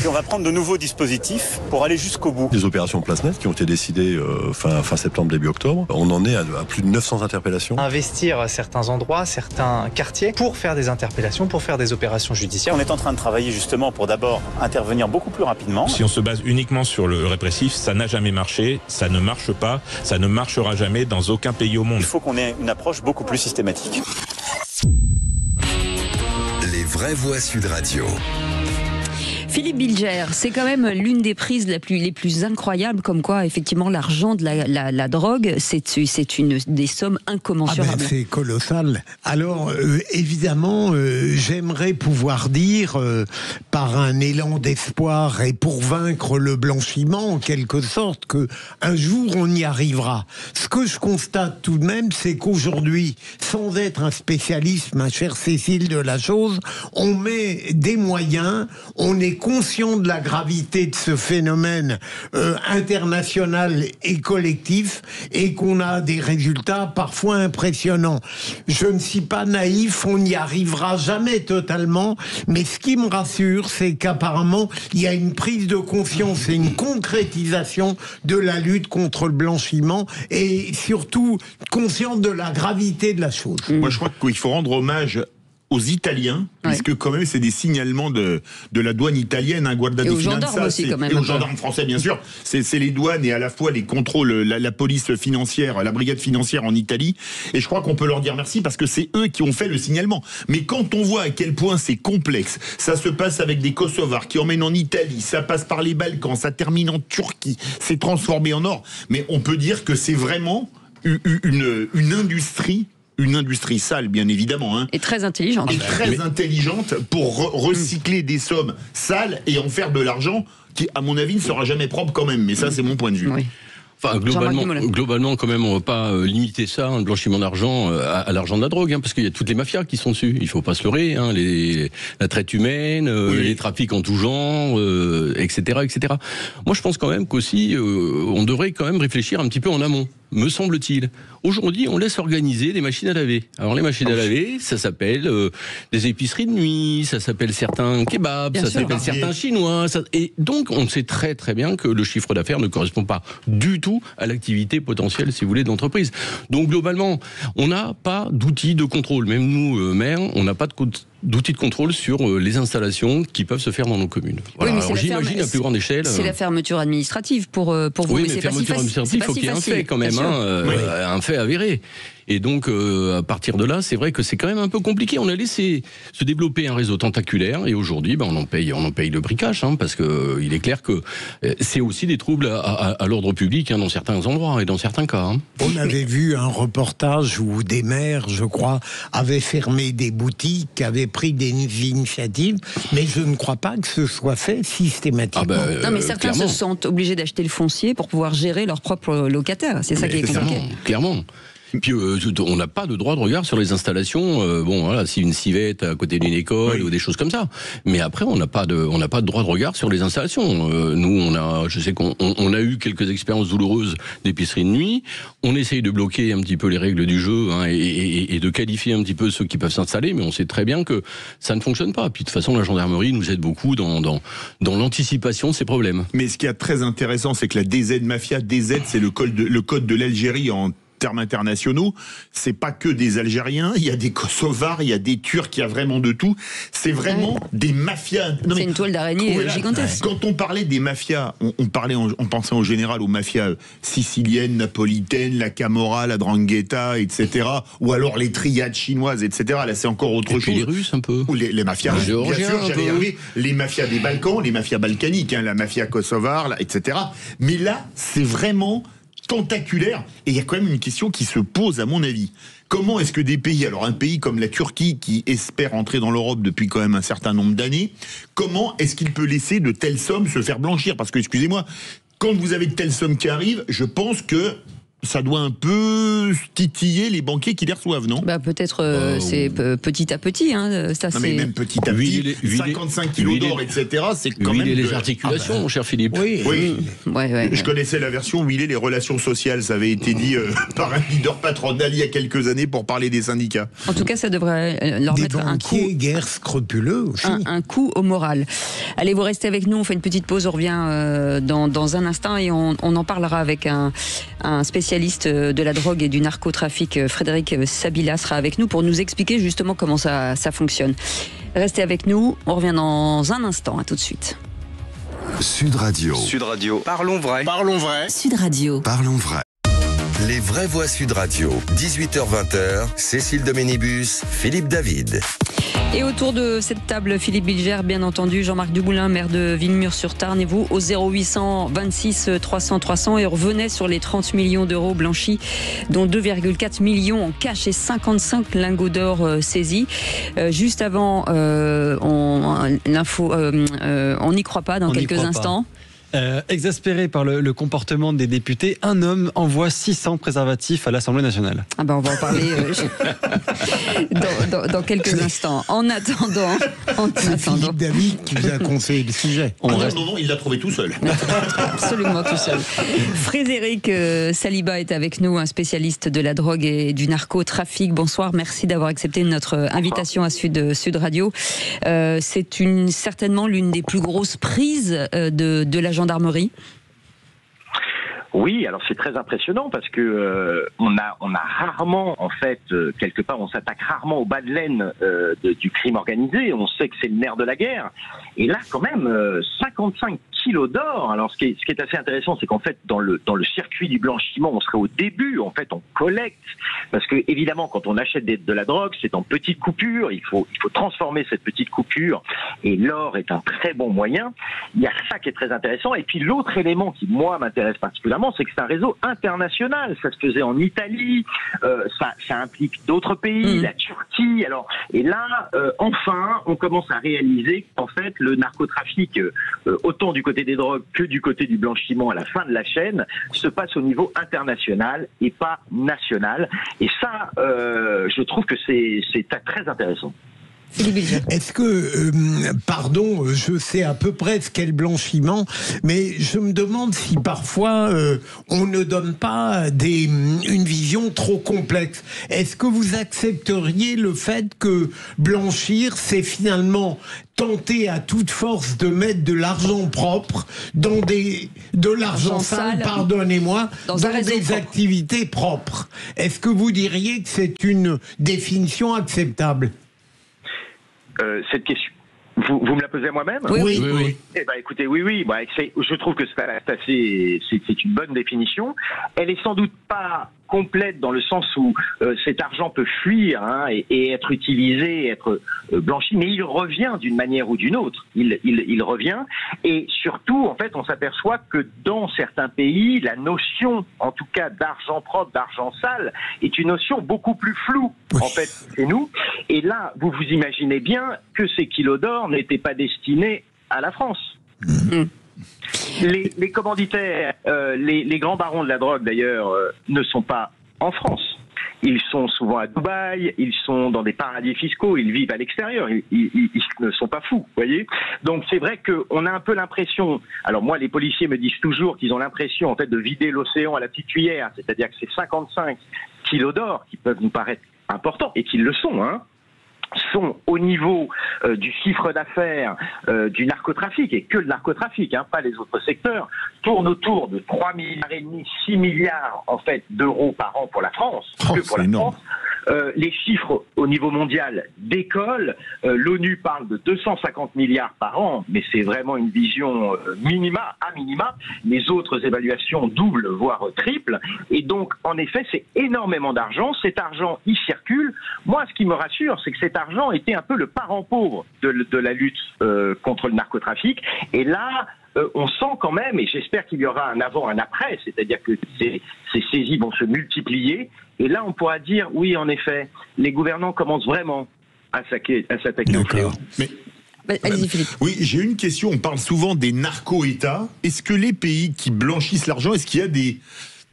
Et on va prendre de nouveaux dispositifs pour aller jusqu'au bout. Des opérations place nette qui ont été décidées fin septembre, début octobre. On en est à plus de 900 interpellations. Investir certains endroits, certains quartiers pour faire des interpellations, pour faire des opérations judiciaires. On est en train de travailler justement pour d'abord intervenir beaucoup plus rapidement. Si on se base uniquement sur le répressif, ça n'a jamais marché, ça ne marche pas, ça ne marchera jamais dans aucun pays au monde. Il faut qu'on ait une approche beaucoup plus systématique. Les vraies voix Sud Radio. Philippe Bilger, c'est quand même l'une des prises les plus incroyables, comme quoi effectivement l'argent de la drogue, c'est une des sommes incommensurables. C'est colossal. Alors évidemment, j'aimerais pouvoir dire par un élan d'espoir et pour vaincre le blanchiment en quelque sorte que un jour on y arrivera. Ce que je constate tout de même, c'est qu'aujourd'hui, sans être un spécialiste, ma chère Cécile, de la chose, on met des moyens, on est conscient de la gravité de ce phénomène international et collectif et qu'on a des résultats parfois impressionnants. Je ne suis pas naïf, on n'y arrivera jamais totalement, mais ce qui me rassure, c'est qu'apparemment, il y a une prise de conscience et une concrétisation de la lutte contre le blanchiment et surtout conscience de la gravité de la chose. Moi, je crois qu'il faut rendre hommage aux Italiens, puisque quand même c'est des signalements de la douane italienne, Guardia di Finanza, et aux gendarmes français bien sûr. C'est les douanes et à la fois les contrôles, la police financière, la brigade financière en Italie. Et je crois qu'on peut leur dire merci parce que c'est eux qui ont fait le signalement. Mais quand on voit à quel point c'est complexe, ça se passe avec des Kosovars qui emmènent en Italie, ça passe par les Balkans, ça termine en Turquie, c'est transformé en or. Mais on peut dire que c'est vraiment une industrie. Une industrie sale, bien évidemment. Hein. Et très intelligente. Et très intelligente pour recycler des sommes sales et en faire de l'argent qui, à mon avis, ne sera jamais propre quand même. Mais ça, c'est mon point de vue. Oui. Enfin, globalement, quand même, on ne va pas limiter ça, le blanchiment d'argent, à l'argent de la drogue, hein, parce qu'il y a toutes les mafias qui sont dessus. Il ne faut pas se leurrer, hein, la traite humaine, les trafics en tout genre, etc., etc. Moi, je pense quand même qu'aussi, on devrait quand même réfléchir un petit peu en amont. Me semble-t-il. Aujourd'hui, on laisse organiser des machines à laver. Alors, les machines à laver, ça s'appelle des épiceries de nuit, ça s'appelle certains kebabs, ça s'appelle certains chinois. Et donc, on sait très très bien que le chiffre d'affaires ne correspond pas du tout à l'activité potentielle, si vous voulez, de l'entreprise. Donc, globalement, on n'a pas d'outils de contrôle. Même nous, maires, on n'a pas d'outils de contrôle sur les installations qui peuvent se faire dans nos communes. Voilà. Oui, mais alors j'imagine à plus grande échelle. C'est la fermeture administrative pour vous. Oui, mais fermeture administrative, il faut qu'il y ait un fait quand même, un fait avéré. Et donc, à partir de là, c'est vrai que c'est quand même un peu compliqué. On a laissé se développer un réseau tentaculaire et aujourd'hui, on en paye le briquage, hein, parce que il est clair que c'est aussi des troubles à l'ordre public, hein, dans certains endroits et dans certains cas. Hein. On avait vu un reportage où des maires, je crois, avaient fermé des boutiques, avaient pris des initiatives, mais je ne crois pas que ce soit fait systématiquement. Non, mais certains se sentent obligés d'acheter le foncier pour pouvoir gérer leurs propres locataires. C'est ça qui est compliqué. Clairement. Puis on n'a pas de droit de regard sur les installations. Si une civette à côté d'une école ou des choses comme ça. Mais après, on n'a pas de droit de regard sur les installations. Nous, je sais qu'on a eu quelques expériences douloureuses d'épicerie de nuit. On essaye de bloquer un petit peu les règles du jeu, hein, et de qualifier un petit peu ceux qui peuvent s'installer. Mais on sait très bien que ça ne fonctionne pas. Puis de toute façon, la gendarmerie nous aide beaucoup dans l'anticipation de ces problèmes. Mais ce qui est très intéressant, c'est que la DZ Mafia, c'est le code de l'Algérie en termes internationaux, c'est pas que des Algériens, il y a des Kosovars, il y a des Turcs, il y a vraiment de tout. C'est vraiment des mafias. C'est une toile d'araignée gigantesque. Quand on parlait des mafias, on pensait en général aux mafias siciliennes, napolitaines, la Camorra, la 'Ndrangheta, etc. Ou alors les triades chinoises, etc. Là, c'est encore autre chose. Et les Russes, un peu. Ou les mafias russes, bien sûr, j'allais y arriver. Les mafias des Balkans, les mafias balkaniques, hein, la mafia kosovare, etc. Mais là, c'est vraiment tentaculaire, et il y a quand même une question qui se pose à mon avis. Comment est-ce que des pays, alors un pays comme la Turquie qui espère entrer dans l'Europe depuis quand même un certain nombre d'années, comment est-ce qu'il peut laisser de telles sommes se faire blanchir? Parce que, excusez-moi, quand vous avez de telles sommes qui arrivent, je pense que ça doit un peu titiller les banquiers qui les reçoivent, non? Peut-être c'est petit à petit. Hein, ça, non, mais même petit à petit, 55 kilos d'or, etc., c'est quand même... les articulations, mon cher Philippe. Oui. Ouais. Je connaissais la version huiler les relations sociales. Ça avait été dit par un leader patronal il y a quelques années pour parler des syndicats. En tout cas, ça devrait leur mettre un coup... Des banquiers guère scrupuleux aussi. Un coup au moral. Allez, vous restez avec nous, on fait une petite pause, on revient dans un instant et on en parlera avec un spécialiste de la drogue et du narcotrafic. Frédéric Sabila sera avec nous pour nous expliquer justement comment ça fonctionne. Restez avec nous, on revient dans un instant, à tout de suite. Sud Radio. Sud Radio. Parlons vrai. Parlons vrai. Sud Radio. Parlons vrai. Les vraies voix Sud Radio. 18h-20h. Cécile Doménibus, Philippe David. Et autour de cette table, Philippe Bilger, bien entendu, Jean-Marc Dumoulin, maire de Villemur-sur-Tarn, et vous au 0800 26 300 300, et on revenait sur les 30 millions d'euros blanchis, dont 2,4 millions en cash et 55 lingots d'or saisis. Juste avant, l'info, on n'y croit pas dans quelques instants. Exaspéré par le comportement des députés, un homme envoie 600 préservatifs à l'Assemblée nationale. On va en parler dans quelques instants. En attendant, c'est Philippe David qui vous a conseillé le sujet. Non, il l'a trouvé tout seul. Absolument tout seul. Frédéric Saliba est avec nous, un spécialiste de la drogue et du narcotrafic. Bonsoir, merci d'avoir accepté notre invitation à Sud Radio. C'est certainement l'une des plus grosses prises de la gendarmerie. Oui, alors c'est très impressionnant parce que on a rarement, en fait, quelque part, on s'attaque rarement au bas de laine du crime organisé. On sait que c'est le nerf de la guerre. Et là, quand même, 55 kilos d'or. Alors, ce qui est assez intéressant, c'est qu'en fait, dans le circuit du blanchiment, on serait au début. En fait, on collecte parce que évidemment, quand on achète de la drogue, c'est en petites coupures. Il faut transformer cette petite coupure. Et l'or est un très bon moyen. Il y a ça qui est très intéressant. Et puis l'autre élément qui moi m'intéresse particulièrement, c'est que c'est un réseau international. Ça se faisait en Italie, ça implique d'autres pays, la Turquie. Alors, et là, enfin, on commence à réaliser qu'en fait, le narcotrafic, autant du côté des drogues que du côté du blanchiment à la fin de la chaîne, se passe au niveau international et pas national. Et ça, je trouve que c'est très intéressant. Est-ce que, pardon, je sais à peu près ce qu'est le blanchiment, mais je me demande si parfois on ne donne pas une vision trop complexe. Est-ce que vous accepteriez le fait que blanchir, c'est finalement tenter à toute force de mettre de l'argent propre dans de l'argent sale, pardonnez-moi, dans des activités propres? Est-ce que vous diriez que c'est une définition acceptable? Cette question, vous me la posez à moi-même? Oui. Eh ben, écoutez, oui. Je trouve que c'est une bonne définition. Elle est sans doute pas complète dans le sens où cet argent peut fuir et être utilisé, être blanchi, mais il revient d'une manière ou d'une autre. Il revient, et surtout, en fait, on s'aperçoit que dans certains pays, la notion, en tout cas, d'argent propre, d'argent sale, est une notion beaucoup plus floue, en fait, chez nous. Et là, vous vous imaginez bien que ces kilos d'or n'étaient pas destinés à la France. Les commanditaires, les grands barons de la drogue d'ailleurs, ne sont pas en France. Ils sont souvent à Dubaï, ils sont dans des paradis fiscaux, ils vivent à l'extérieur, ils ne sont pas fous, voyez. Donc c'est vrai qu'on a un peu l'impression, alors moi les policiers me disent toujours qu'ils ont l'impression en fait de vider l'océan à la petite cuillère, c'est-à-dire que ces 55 kilos d'or qui peuvent nous paraître importants, et qu'ils le sont, sont au niveau du chiffre d'affaires du narcotrafic, et que le narcotrafic, pas les autres secteurs, tourne autour de 3,5 milliards, 6 milliards en fait d'euros par an pour la France. France. Les chiffres au niveau mondial décollent. L'ONU parle de 250 milliards par an, mais c'est vraiment une vision à minima. Les autres évaluations doublent, voire triplent. Et donc, en effet, c'est énormément d'argent. Cet argent, il circule. Moi, ce qui me rassure, c'est que cet argent était un peu le parent pauvre de la lutte contre le narcotrafic. Et là, on sent quand même, et j'espère qu'il y aura un avant, un après, c'est-à-dire que ces saisies vont se multiplier. Et là, on pourra dire, oui, en effet, les gouvernants commencent vraiment à s'attaquer au fléau. Allez-y, Philippe. Oui, j'ai une question. On parle souvent des narco-États. Est-ce que les pays qui blanchissent l'argent, est-ce qu'il y a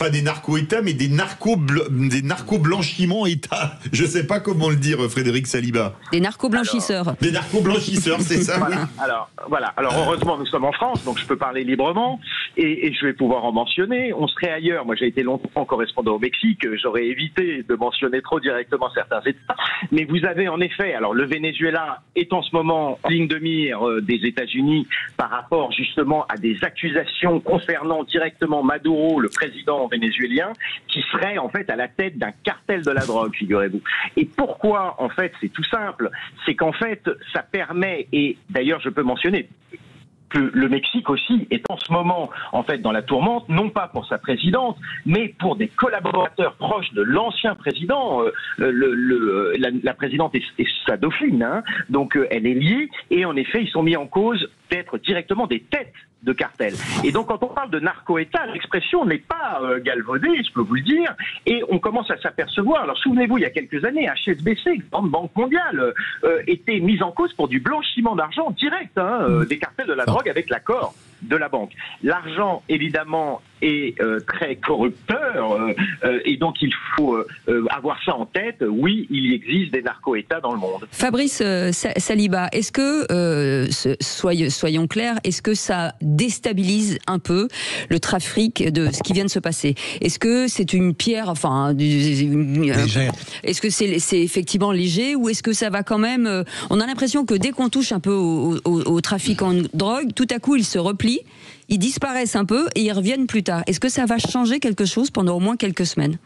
pas des narco-États, mais des narco-blanchiments États. Je sais pas comment le dire, Frédéric Saliba. Des narco-blanchisseurs. Des narco-blanchisseurs, c'est ça. Voilà. Alors heureusement, nous sommes en France, donc je peux parler librement, et je vais pouvoir en mentionner. On serait ailleurs. Moi, j'ai été longtemps correspondant au Mexique. J'aurais évité de mentionner trop directement certains États. Mais vous avez en effet, alors le Venezuela est en ce moment en ligne de mire des États-Unis par rapport justement à des accusations concernant directement Maduro, le président vénézuélien, qui serait en fait à la tête d'un cartel de la drogue, figurez-vous. Et pourquoi, en fait, c'est tout simple, c'est qu'en fait, ça permet, et d'ailleurs je peux mentionner que le Mexique aussi est en ce moment en fait dans la tourmente, non pas pour sa présidente, mais pour des collaborateurs proches de l'ancien président. La présidente est sa dauphine, hein, donc elle est liée, et en effet ils sont mis en cause d'être directement des têtes de cartel. Et donc quand on parle de narco-État, l'expression n'est pas galvaudée, je peux vous le dire, et on commence à s'apercevoir. Alors souvenez-vous, il y a quelques années, HSBC, Grande Banque Mondiale, était mise en cause pour du blanchiment d'argent direct, des cartels de la drogue avec l'accord de la banque. L'argent, évidemment, est très corrupteur, et donc il faut avoir ça en tête. Oui, il existe des narco-États dans le monde. Fabrice Saliba, est-ce que, soyons clairs, est-ce que ça déstabilise un peu le trafic de ce qui vient de se passer? Est-ce que c'est une pierre, enfin, est-ce que c'est effectivement léger, ou est-ce que ça va quand même... on a l'impression que dès qu'on touche un peu au trafic en drogue, tout à coup il se replie, ils disparaissent un peu et ils reviennent plus tard. Est-ce que ça va changer quelque chose pendant au moins quelques semaines?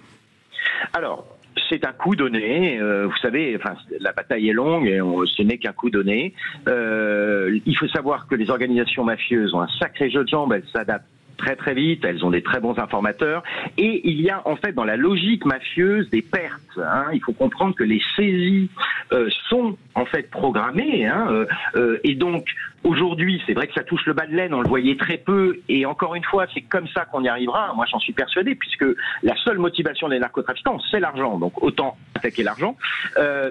Alors, c'est un coup donné. Vous savez, enfin, la bataille est longue et ce n'est qu'un coup donné. Il faut savoir que les organisations mafieuses ont un sacré jeu de jambes. Elles s'adaptent très très vite, elles ont des très bons informateurs, et il y a en fait dans la logique mafieuse des pertes. Il faut comprendre que les saisies sont en fait programmées, et donc aujourd'hui c'est vrai que ça touche le bas de laine, on le voyait très peu, et encore une fois c'est comme ça qu'on y arrivera, moi j'en suis persuadé, puisque la seule motivation des narcotrafiquants c'est l'argent, donc autant attaquer l'argent,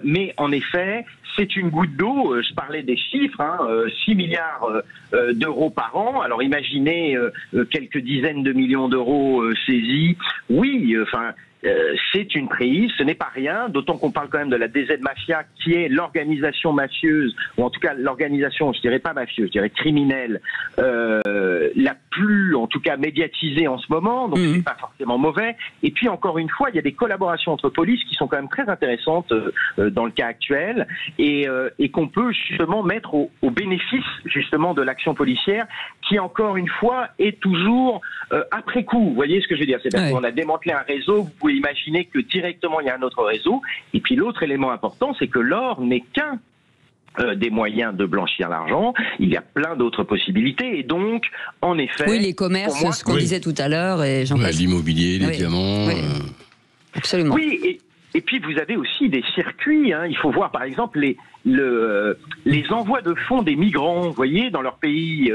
mais en effet c'est une goutte d'eau. Je parlais des chiffres, 6 milliards d'euros par an. Alors imaginez quelques dizaines de millions d'euros saisis. Oui, c'est une prise, ce n'est pas rien, d'autant qu'on parle quand même de la DZ Mafia, qui est l'organisation mafieuse, ou en tout cas l'organisation, je dirais pas mafieuse, je dirais criminelle, la plus, en tout cas, médiatisée en ce moment, donc c'est pas forcément mauvais. Et puis encore une fois, il y a des collaborations entre polices qui sont quand même très intéressantes dans le cas actuel, et qu'on peut justement mettre au bénéfice justement de l'action policière, qui encore une fois est toujours après coup. Vous voyez ce que je veux dire? C'est-à-dire qu'on a démantelé un réseau, vous pouvez imaginer que directement il y a un autre réseau, et puis l'autre élément important, c'est que l'or n'est qu'un des moyens de blanchir l'argent. Il y a plein d'autres possibilités, et donc en effet... Oui, les commerces, moi, ce qu'on disait tout à l'heure, et j'en passe. L'immobilier, les diamants... Absolument. Oui, et puis vous avez aussi des circuits, il faut voir par exemple les envois de fonds des migrants, vous voyez, dans leur pays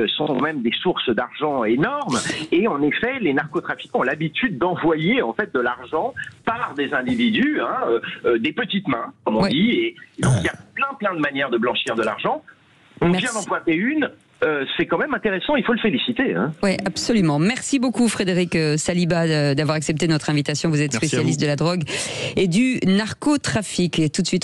sont même des sources d'argent énormes, et en effet les narcotrafiquants ont l'habitude d'envoyer en fait de l'argent par des individus, des petites mains comme on dit, et donc il y a plein de manières de blanchir de l'argent. On vient d'en pointer une. C'est quand même intéressant, il faut le féliciter. Oui, absolument. Merci beaucoup Frédéric Saliba d'avoir accepté notre invitation. Vous êtes spécialiste de la drogue et du narcotrafic. Et tout de suite,